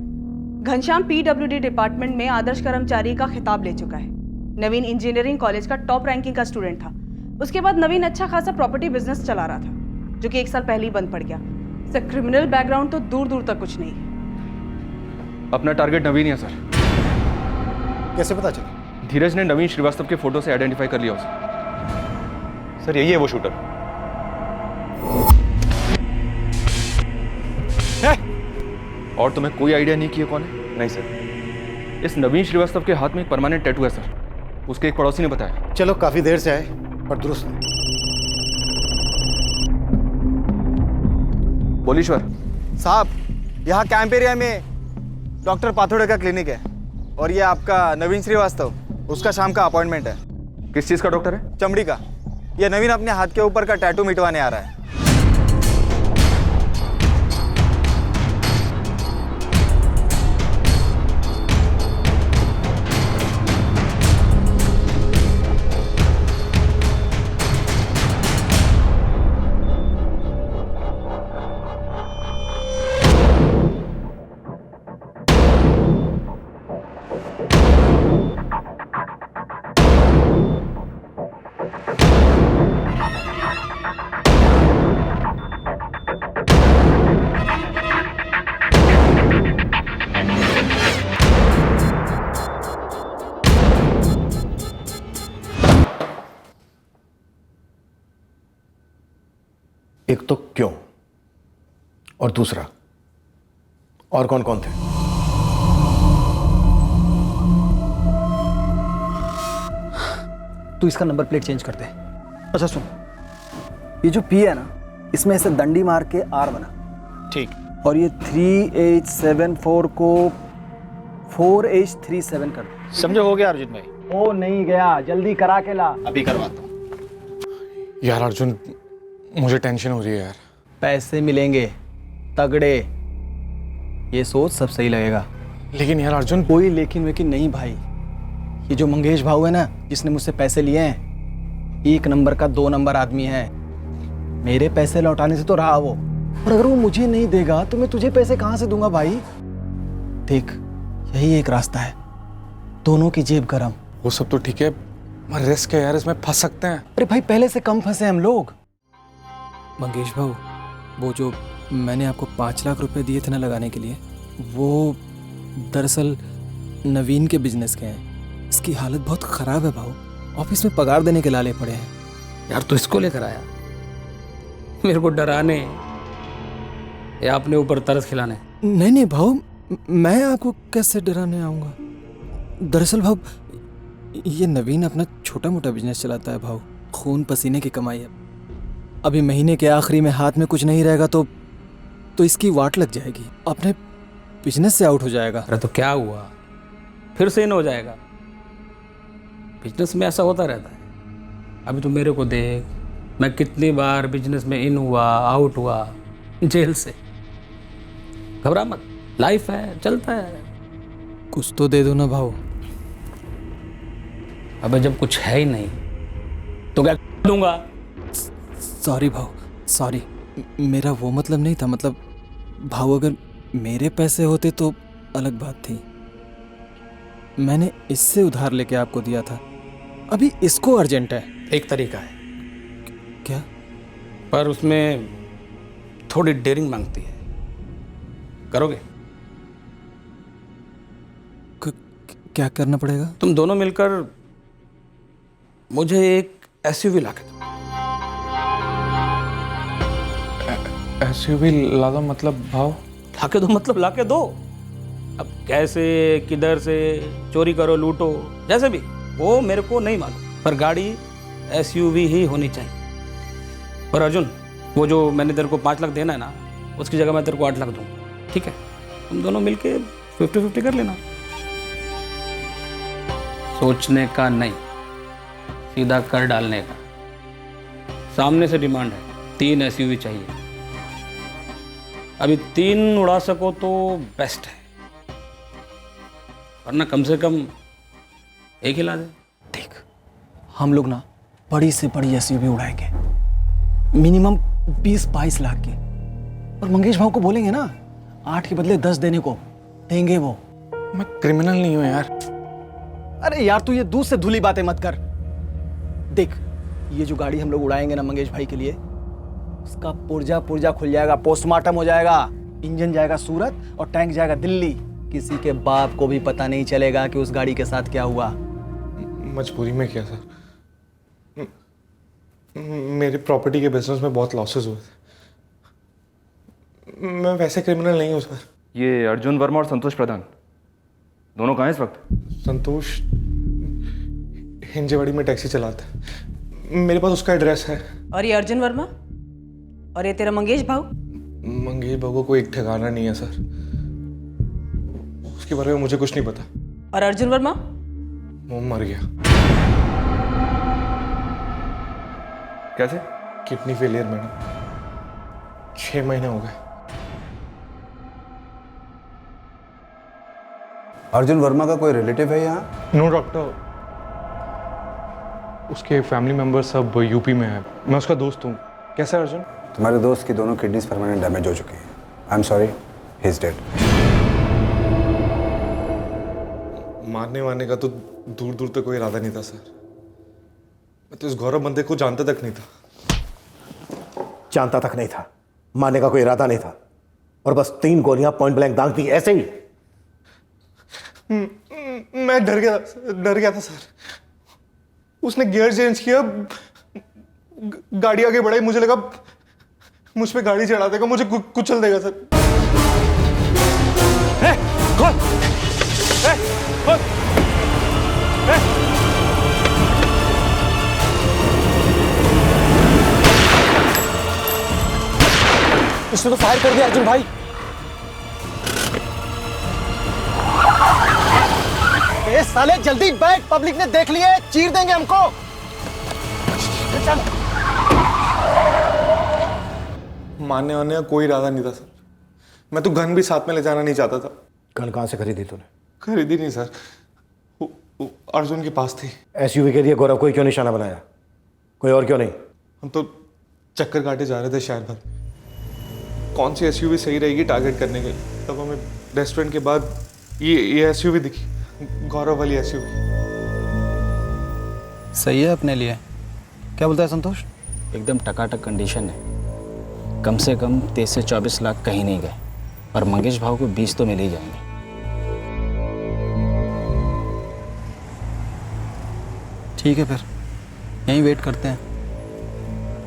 घनश्याम पीडब्ल्यूडी डिपार्टमेंट में आदर्श कर्मचारी का खिताब ले चुका है। नवीन इंजीनियरिंग कॉलेज का टॉप रैंकिंग का स्टूडेंट था। उसके बाद नवीन अच्छा खासा प्रॉपर्टी बिजनेस चला रहा था, जो कि 1 साल पहले ही बंद पड़ गया। सर क्रिमिनल बैकग्राउंड तो दूर दूर तक कुछ नहीं है। अपना टारगेट नवीन ही है सर। कैसे पता चला? धीरज ने नवीन श्रीवास्तव के फोटो से आइडेंटिफाई कर लिया उसे। सर यही है वो शूटर। और तुम्हें कोई आइडिया नहीं कि ये कौन है? नहीं सर। इस नवीन श्रीवास्तव के हाथ में एक परमानेंट टैटू है सर, उसके एक पड़ोसी ने बताया। चलो काफी देर से आए पर दुरुस्त नहीं। बोलीश्वर साहब, यहाँ कैंप एरिया में डॉक्टर पाथोड़े का क्लिनिक है। और ये आपका नवीन श्रीवास्तव, उसका शाम का अपॉइंटमेंट है। किस चीज़ का डॉक्टर है? चमड़ी का। ये नवीन अपने हाथ के ऊपर का टैटू मिटवाने आ रहा है। एक तो क्यों, और दूसरा और कौन कौन थे? तू इसका नंबर प्लेट चेंज कर दे। अच्छा सुन, ये जो पी है ना, इसमें ऐसे दंडी मार के आर बना। ठीक। और ये 3874 को 4H37 कर दे। समझो हो गया अर्जुन भाई? ओ नहीं गया, जल्दी करा के ला। अभी करवाता हूँ। यार अर्जुन, मुझे टेंशन हो रही है यार। पैसे मिलेंगे तगड़े, ये सोच सब सही लगेगा। लेकिन यार अर्जुन, कोई लेकिन वेकिन नहीं भाई। ये जो मंगेश भाऊ है ना, जिसने मुझसे पैसे लिए हैं, 1 नंबर का 2 नंबर आदमी है। मेरे पैसे लौटाने से तो रहा वो, और अगर वो मुझे नहीं देगा तो मैं तुझे पैसे कहां से दूंगा भाई? देख, यही एक रास्ता है, दोनों की जेब गरम। वो सब तो ठीक है, पर रिस्क है यार, इसमें फंस सकते हैं। अरे भाई, पहले से कम फंसे हम लोग। मंगेश भाऊ, वो जो मैंने आपको 5 लाख रुपए दिए थे ना लगाने के लिए, वो दरअसल नवीन के बिजनेस के हैं। इसकी हालत बहुत ख़राब है भाऊ, ऑफिस में पगार देने के लाले पड़े हैं। यार, तो इसको लेकर आया मेरे को डराने या अपने ऊपर तरस खिलाने? नहीं नहीं भाऊ, मैं आपको कैसे डराने आऊँगा? दरअसल भाऊ, ये नवीन अपना छोटा मोटा बिजनेस चलाता है भाऊ, खून पसीने की कमाई है। अभी महीने के आखिरी में हाथ में कुछ नहीं रहेगा तो इसकी वाट लग जाएगी, अपने बिजनेस से आउट हो जाएगा। अरे तो क्या हुआ, फिर से इन हो जाएगा? बिजनेस में ऐसा होता रहता है। अभी तो मेरे को देख, मैं कितनी बार बिजनेस में इन हुआ, आउट हुआ, जेल से। घबरा मत, लाइफ है, चलता है। कुछ तो दे दो ना भाऊ। अबे जब कुछ है ही नहीं तो क्या दूंगा? सॉरी भाऊ, सॉरी, मेरा वो मतलब नहीं था। मतलब भाऊ, अगर मेरे पैसे होते तो अलग बात थी। मैंने इससे उधार लेके आपको दिया था, अभी इसको अर्जेंट है। एक तरीका है। क्या? पर उसमें थोड़ी डेयरिंग मांगती है, करोगे? क्या करना पड़ेगा? तुम दोनों मिलकर मुझे एक एसयूवी ला के दो। एसयूवी ला दो मतलब भाव? लाके दो मतलब लाके दो। अब कैसे, किधर से, चोरी करो, लूटो, जैसे भी, वो मेरे को नहीं मालूम, पर गाड़ी एसयूवी ही होनी चाहिए। पर अर्जुन, वो जो मैंने तेरे को 5 लाख देना है ना, उसकी जगह मैं तेरे को 8 लाख दूंगा, ठीक है? तुम दोनों मिलके 50-50 कर लेना। सोचने का नहीं, सीधा कर डालने का। सामने से डिमांड है, 3 एसयूवी चाहिए। अभी 3 उड़ा सको तो बेस्ट है, वरना कम से कम एक ही ला दे। देख, हम लोग ना बड़ी से बड़ी एसयूवी उड़ाएंगे, मिनिमम 20-22 लाख की। और मंगेश भाव को बोलेंगे ना 8 के बदले 10 देने को, देंगे वो। मैं क्रिमिनल नहीं हूं यार। अरे यार, तू ये दूध से धुली बातें मत कर। देख, ये जो गाड़ी हम लोग उड़ाएंगे ना मंगेश भाई के लिए, उसका पुर्जा खुल जाएगा, पोस्टमार्टम हो जाएगा, इंजन जाएगा सूरत और टैंक जाएगा दिल्ली। किसी के बाप को भी पता नहीं चलेगा कि उस गाड़ी के साथ क्या हुआ। मजबूरी में किया सर, मेरी प्रॉपर्टी के बिजनेस में बहुत लॉसेस हुए थे। मैं वैसे क्रिमिनल नहीं हूँ सर। ये अर्जुन वर्मा और संतोष प्रधान दोनों कहाँ हैं इस वक्त? संतोष हिंजेवाड़ी में टैक्सी चलाता है, मेरे पास उसका एड्रेस है। और ये अर्जुन वर्मा और ये तेरा मंगेश भाऊ? मंगेश भाऊ को कोई एक ठिकाना नहीं है सर, उसके बारे में मुझे कुछ नहीं पता। और अर्जुन वर्मा? वो मर गया। कैसे? किडनी फेलियर मैडम, 6 महीने हो गए। अर्जुन वर्मा का कोई रिलेटिव है यहाँ? नो डॉक्टर, उसके फैमिली मेंबर सब यूपी में है। मैं उसका दोस्त हूँ। कैसा है अर्जुन? तुम्हारे दोस्त की दोनों किडनीज परमानेंट डैमेज हो चुकी हैं। I am sorry, he is dead. मारने वारने का तो दूर दूर तक कोई इरादा नहीं था सर। मैं तो इस गौरव बंदे को जानता तक नहीं था। जानता तक नहीं था, मारने का कोई इरादा नहीं था, और बस 3 गोलियां पॉइंट ब्लैंक दाग दी ऐसे ही। मैं डर गया था सर। उसने गियर चेंज किया, गाड़ी आगे बढ़ाई, मुझे लगा मुझ पे गाड़ी चढ़ा देगा, मुझे कुचल देगा सर। इसने तो फायर कर दिया अर्जुन भाई। ए साले जल्दी बैठ, पब्लिक ने देख लिया है, चीर देंगे हमको। चल। मारने वारने का कोई इरादा नहीं था सर। मैं तो गन भी साथ में ले जाना नहीं चाहता था। गन कहां से खरीदी तूने? खरीदी नहीं सर, वो अर्जुन के पास थी। एसयूवी के लिए गौरव को ही क्यों निशाना बनाया? कोई और क्यों नहीं? हम तो चक्कर काटे जा रहे थे शहर भर। कौन सी एसयूवी सही रहेगी टारगेट करने के लिए? तब हमें रेस्टोरेंट के बाद ये एसयूवी दिखी, गौरव वाली एसयूवी। सही है अपने लिए। क्या बोलता है संतोष? एकदम टकाटक कंडीशन है। कम से कम 23 से 24 लाख कहीं नहीं गए, और मंगेश भाव को 20 तो मिल ही जाएंगे। ठीक है, फिर यहीं वेट करते हैं।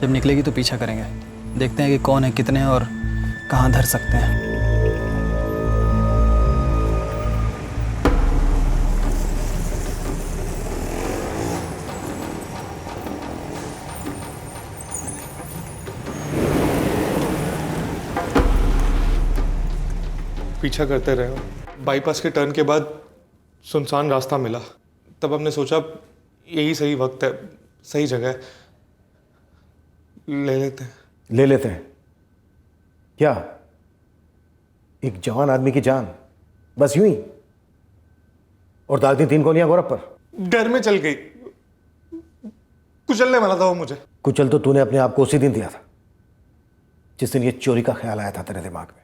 जब निकलेगी तो पीछा करेंगे, देखते हैं कि कौन है, कितने हैं और कहाँ धर सकते हैं। पीछा करते रहे। बाईपास के टर्न के बाद सुनसान रास्ता मिला। तब हमने सोचा यही सही वक्त है, सही जगह है, ले लेते हैं। क्या? एक जवान आदमी की जान बस यूं ही? और दाग दी 3 गोलियां गौरव पर। डर में चल गई, कुचलने वाला था वो मुझे। कुचल तो तूने अपने आप को उसी दिन दिया था जिस दिन ये चोरी का ख्याल आया था तेरे दिमाग में।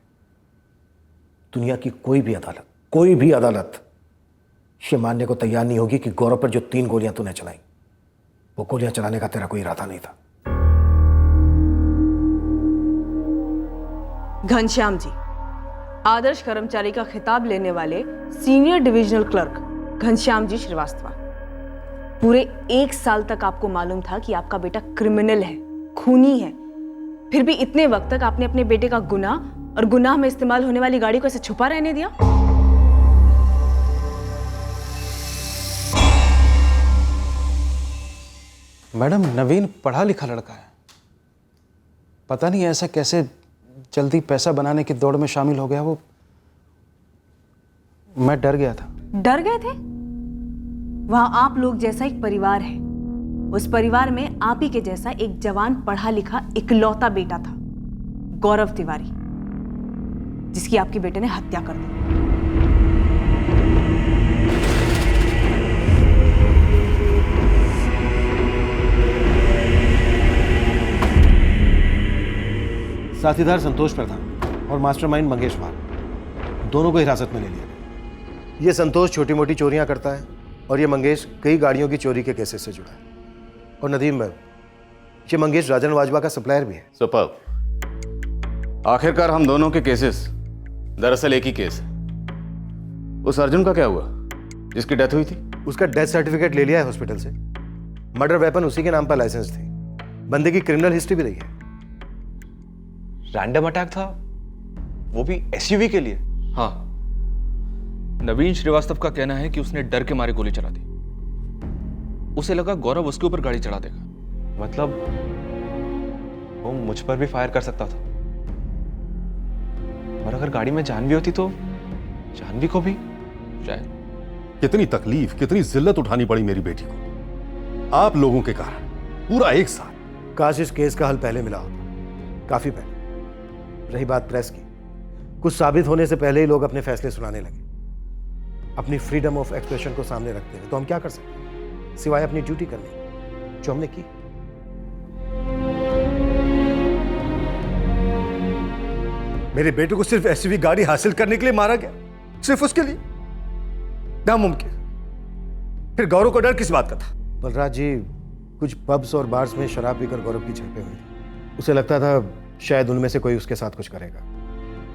दुनिया की कोई भी अदालत ये मानने को तैयार नहीं होगी कि गौरव पर जो 3 गोलियां तूने चलाई, वो गोलियां चलाने का तेरा कोई इरादा नहीं था। घनश्याम जी, आदर्श कर्मचारी का खिताब लेने वाले senior divisional clerk Ghanshyam ji Srivastava. पूरे 1 साल तक आपको मालूम था कि आपका बेटा क्रिमिनल है, खूनी है, फिर भी इतने वक्त तक आपने अपने बेटे का गुनाह और गुनाह में इस्तेमाल होने वाली गाड़ी को ऐसे छुपा रहने दिया। मैडम, नवीन पढ़ा लिखा लड़का है। पता नहीं ऐसा कैसे जल्दी पैसा बनाने की दौड़ में शामिल हो गया। वो मैं डर गया था। डर गए थे? वहां आप लोग जैसा एक परिवार है, उस परिवार में आप ही के जैसा एक जवान पढ़ा लिखा इकलौता बेटा था, गौरव तिवारी, जिसकी आपके बेटे ने हत्या कर दी। साथीदार संतोष प्रधान और मास्टरमाइंड मंगेश भाल, दोनों को हिरासत में ले लिया गया। ये संतोष छोटी मोटी चोरियां करता है और ये मंगेश कई गाड़ियों की चोरी के केसेस से जुड़ा है। और नदीम भाई, ये मंगेश राजन वाजवा का सप्लायर भी है। सुपर्ब। आखिरकार हम दोनों के केसेस दरअसल एक ही केस है। उस अर्जुन का क्या हुआ जिसकी डेथ हुई थी? उसका डेथ सर्टिफिकेट ले लिया है हॉस्पिटल से। मर्डर वेपन उसी के नाम पर लाइसेंस थी। बंदे की क्रिमिनल हिस्ट्री भी रही है। रैंडम अटैक था, वो भी एसयूवी के लिए? हाँ, नवीन श्रीवास्तव का कहना है कि उसने डर के मारे गोली चला दी। उसे लगा गौरव उसके ऊपर गाड़ी चढ़ा देगा। मतलब वो मुझ पर भी फायर कर सकता था, और अगर गाड़ी में जानवी होती तो जानवी को भी? शायद। कितनी तकलीफ, कितनी जिल्लत उठानी पड़ी मेरी बेटी को आप लोगों के कारण, पूरा एक साल। काश इस केस का हल पहले मिला होता, काफी पहले। रही बात प्रेस की, कुछ साबित होने से पहले ही लोग अपने फैसले सुनाने लगे, अपनी फ्रीडम ऑफ एक्सप्रेशन को सामने रखते हुए। तो हम क्या कर सकते सिवाय अपनी ड्यूटी करने, जो हमने की। मेरे बेटे को सिर्फ एसयूवी गाड़ी हासिल करने के लिए मारा गया, सिर्फ उसके लिए? नामुमकिन। फिर गौरव को डर किस बात का था? बलराज जी, कुछ पब्स और बार्स में शराब पीकर गौरव की झड़पें हुई थी। उसे लगता था शायद उनमें से कोई उसके साथ कुछ करेगा,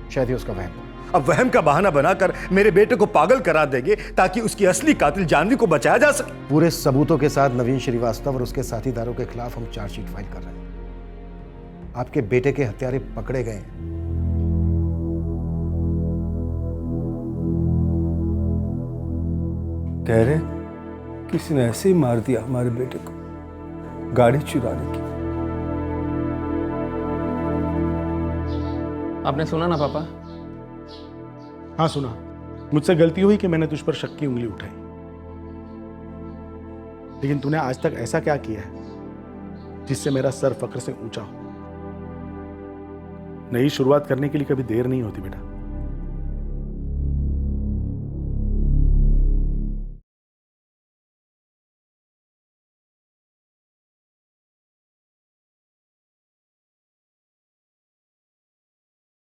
शायद ही उसका वहम। अब वहम का बहाना बनाकर मेरे बेटे को पागल करा देंगे ताकि उसकी असली कातिल जानवी को बचाया जा सके। पूरे सबूतों के साथ नवीन श्रीवास्तव और उसके साथीदारों के खिलाफ हम चार्जशीट फाइल कर रहे हैं। आपके बेटे के हत्यारे पकड़े गए हैं। कह रहे किसी ने ऐसे ही मार दिया हमारे बेटे को, गाड़ी चुराने की। आपने सुना ना पापा? हाँ सुना। मुझसे गलती हुई कि मैंने तुझ पर शक की उंगली उठाई, लेकिन तूने आज तक ऐसा क्या किया है जिससे मेरा सर फक्र से ऊंचा हो? नई शुरुआत करने के लिए कभी देर नहीं होती बेटा।